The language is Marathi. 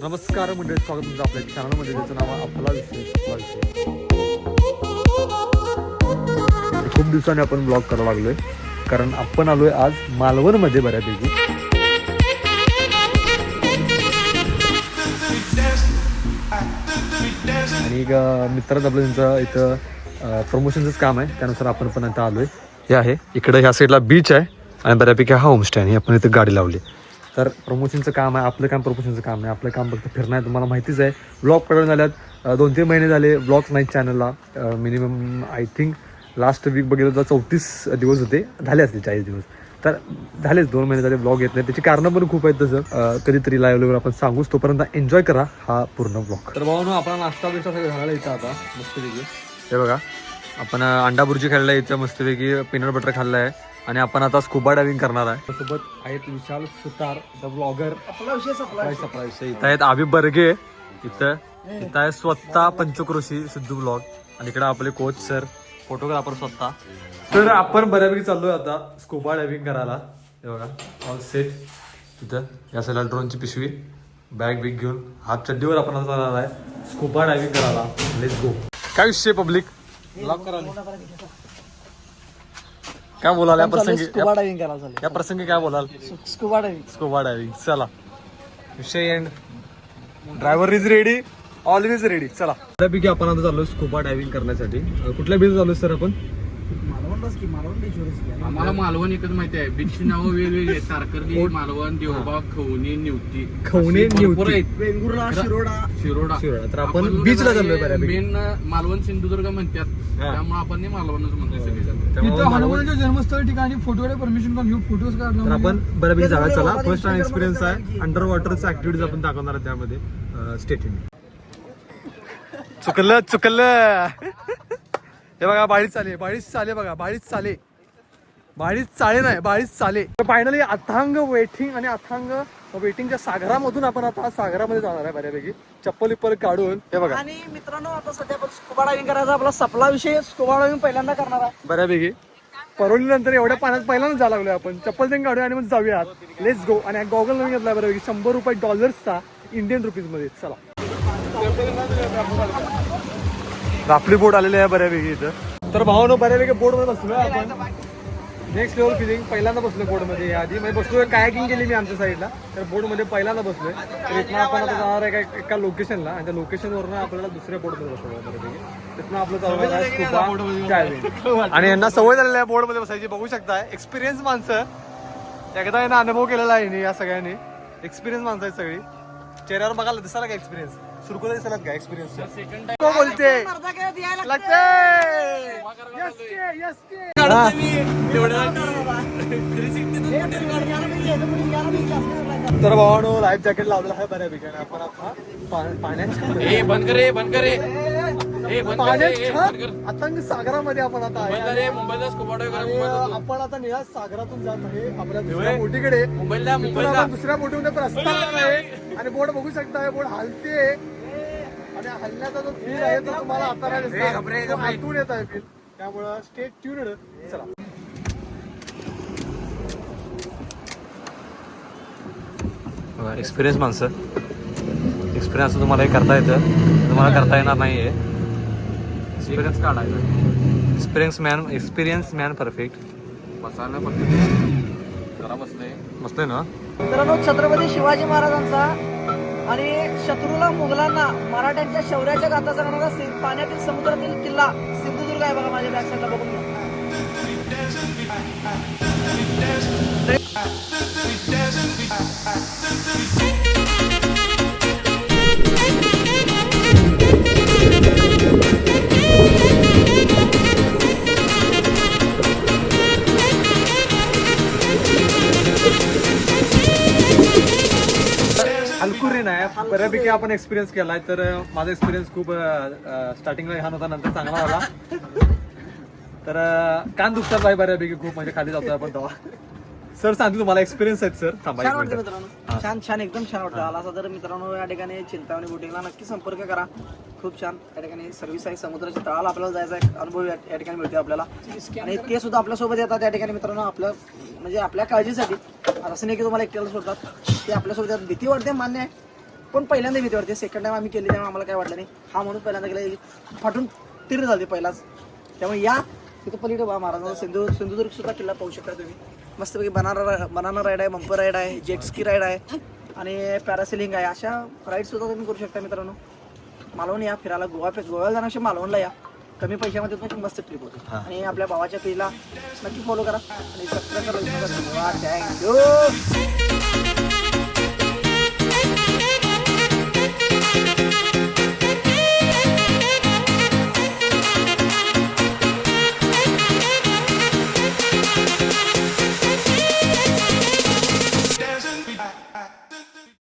नमस्कार मंडळी, स्वागत तुमचं आपल्या चॅनलमध्ये. त्याचं नाव आहे आपला विषय. खूप दिवसांनी आपण ब्लॉग करायला लागलोय, कारण आपण आलोय आज मालवणमध्ये बऱ्यापैकी. आणि एक मित्राचं आपलं त्यांचं इथं प्रमोशनचंच काम आहे, त्यानुसार आपण पण आता आलोय. हे आहे इकडं ह्या साईडला बीच आहे आणि बऱ्यापैकी हा होमस्टे आहे. आपण इथं गाडी लावली. तर प्रमोशनचं काम आहे, आपलं काम प्रमोशनचं काम नाही. आपलं काम फक्त फिरणं आहे. तुम्हाला माहितीच आहे, ब्लॉग पडून झाल्यात 2-3 महिने झाले ब्लॉग्स नाहीत चॅनलला. Minimum I think last week बघितलं तर 34 दिवस होते, झाले असते 40 दिवस. तर झालेच 2 महिने झाले ब्लॉग येत नाही. त्याची कारणं पण खूप आहेत. तसं कधीतरी लाईव्ह आपण सांगूच. तोपर्यंत एन्जॉय करा हा पूर्ण ब्लॉग. तर भाऊ आपला नाश्ता बिस्टा सगळं झालेला इथं आता मस्तपैकी. हे बघा, आपण अंडा बुर्जी खाल्ला इथं मस्तपैकी, पीनट बटर खाल्लं आहे. आणि आपण आता स्कुबा डायव्हिंग करणार आहे. सोबत आहेत विशाल सुतार द ब्लॉगर. आपला विषय इथं आहेत अभि बर्गे, इथं आहे स्वतः पंचक्रोशी सिद्धू ब्लॉग, आणि इकडे आपले कोच सर, फोटोग्राफर स्वतः. तर आपण बऱ्यापैकी चाललोय आता स्कुबा डायव्हिंग करायला. हे बघा ऑल सेट. तिथं या साईडला ड्रोनची पिशवी, बॅग बिग घेऊन हात चड्डीवर आपण आता जाणार आहे स्कुबा डायव्हिंग करायला. Let's go. काय विषय पब्लिक ब्लॉग करायला, काय बोलाल या प्रसंगी? या प्रसंगी काय बोलाल? Scuba diving. चला विषय end. Driver is ready, always ready. चला त्यापैकी आपण आता चाललो स्कुबा डायव्हिंग करण्यासाठी. कुठल्या बीच चालू सर आपण? आम्हाला मालवण एकच माहिती आहे. बीचची नावं वेगवेगळी आहेत. तारकर्ली, मालवण, देवबाग, खवणे, निवती. शिरोडा. तर आपण बीचला चाललोय बऱ्यापैकी. मेन मालवण सिंधुदुर्ग म्हणतात, त्यामुळे आपण मालवणच म्हणतोय सगळेजण. हनुमानच्या जन्मस्थळ ठिकाणी फोटोकडे परमिशन पण घेऊ, फोटोज काढला. तर आपण बऱ्यापैकी जागा. चला फर्स्ट टाइम एक्सपिरियन्स आहे. अंडर वॉटरचा ऍक्टिव्हिटीज आपण दाखवणार आहे त्यामध्ये. स्टेटिंग चुकलं. हे बघा बाळीच चाले बघा, बाळीच चाले. फायनली अथांग वेटिंग आणि अथांग वेटिंगच्या सागरामधून आपण आता सागरामध्ये जाणार आहे बऱ्यापैकी, चप्पल काढून. हे बघा. आणि मित्रांनो, आता सध्या आपण स्कुबा डायव्हिंग करायचा आपला सपला विषय. स्कुबा डायव्हिंग पहिल्यांदा करणार आहे बऱ्यापैकी. परवली नंतर एवढ्या पाण्यात पहिल्यांदा जायला लागलोय आपण. चप्पल ते काढूया आणि मग जाऊयात. Let's go. आणि गॉगल नवीन घेतला बऱ्यापैकी $100 इंडियन रुपीज मध्ये. चला आपली बोट आलेली आहे बऱ्यापैकी इथं. तर भावानो बऱ्यापैकी बोट मध्ये बसलोय आपण. Next level feeling. पहिल्यांदा बसलोय बोट मध्ये. आधी म्हणजे बसलोय, कायाकिंग केली मी आमच्या साईडला. तर बोट मध्ये पहिल्यांदा बसलोय. तर इथनं आपण आता जाणार आहे एका लोकेशनला, आणि त्या लोकेशनवरून आपल्याला दुसऱ्या बोट मध्ये बसवलं बऱ्यापैकी. तिथनं आपलं चालू आहे स्कुबा डायव्हिंग. आणि यांना सवय झालेली आहे बोट मध्ये बसायची. बघू शकता एक्सपिरियन्स माणसं. एकदा यांना अनुभव केलेला आहे या सगळ्यांनी. एक्सपिरियन्स माणसं आहेत सगळी. चेहऱ्यावर बघायला दिसायला का एक्सपिरियन्स? सुरकुला दिसायला का एक्सपिरियन्स? बोलते तर भावानो लाईफ जॅकेट लावलेलं आहे बऱ्यापैकी. आपण आता पाण्यात अथांग सागरामध्ये आपण आता आहे. आपण आता निळ्या सागरातून जात आहे आपल्या दुसऱ्या बोटीकडे. दुसऱ्या बोटीमध्ये प्रस्थान आहे आणि बोट बघू शकता. बोट हलते आणि हलण्याचा जो फील आहे तो तुम्हाला आता आतून येत आहे फील. त्यामुळं स्टे ट्यून्ड. चला एक्सपिरियन्स माणसं. एक्सपिरियन्स तुम्हाला हे करता येतं, तुम्हाला करता येणार नाहीये. एक्सपिरियन्स काढायचा. Experience man perfect. बसायला फक्त जरा मस्त आहे ना. मित्रांनो, छत्रपती शिवाजी महाराजांचा आणि शत्रूला, मुघलांना मराठ्यांच्या शौर्याच्या गाथा सांगणारा पाण्यातील समुद्रातील किल्ला सिंधुदुर्ग आहे बघा. माझ्या बॅक साईडला बघून घ्या. अलकुरी नाही बऱ्यापैकी आपण एक्सपिरियन्स केलाय. तर माझा एक्सपिरियन्स खूप स्टार्टिंगला लहान होता, नंतर चांगला झाला. तर कान दुखतात बाई बऱ्यापैकी खूप, म्हणजे खाली जातोय आपण तेव्हा. सर सांगतो तुम्हाला एक्सपिरियन्स आहेत सर. छान वाटतं मित्रांनो, छान एकदम छान वाटतं. आला असा तर मित्रांनो या ठिकाणी चिंतामणी बोटिंगला नक्की संपर्क करा. खूप छान या ठिकाणी सर्व्हिस आहे. समुद्राच्या तळाला आपल्याला जायचा एक अनुभव या ठिकाणी मिळतो आपल्याला. आणि ते सुद्धा आपल्यासोबत येतात या ठिकाणी मित्रांनो. आपल्या म्हणजे आपल्या काळजीसाठी. असं नाही की तुम्हाला एकट्याला सोडतात, ते आपल्यासोबत भीती वाटते मान्य आहे, पण पहिल्यांदा भीती वाटते. सेकंड टाइम आम्ही केली त्यामुळे आम्हाला काय वाटलं नाही. हा म्हणून पहिल्यांदा गेला फाटून तीर झाली पहिलाच. त्यामुळे या तिथं पलीकडे महाराजांचा सिंधुदुर्ग सुद्धा किल्ला पाहू शकता तुम्ही. मस्तपैकी बनाना राईड आहे, बंपर राईड आहे, जेटस्की राईड आहे आणि पॅरासेलिंग आहे. अशा राईड सुद्धा तुम्ही करू शकता मित्रांनो. मालवण या फिरायला, गोव्याला जाण्यापेक्षा मालवणला या. कमी पैशामध्ये पण मस्त ट्रिप होते. आणि आपल्या भावाच्या पेजला नक्की फॉलो करा आणि सबस्क्राईब करा. धन्यवाद, थँक्यू.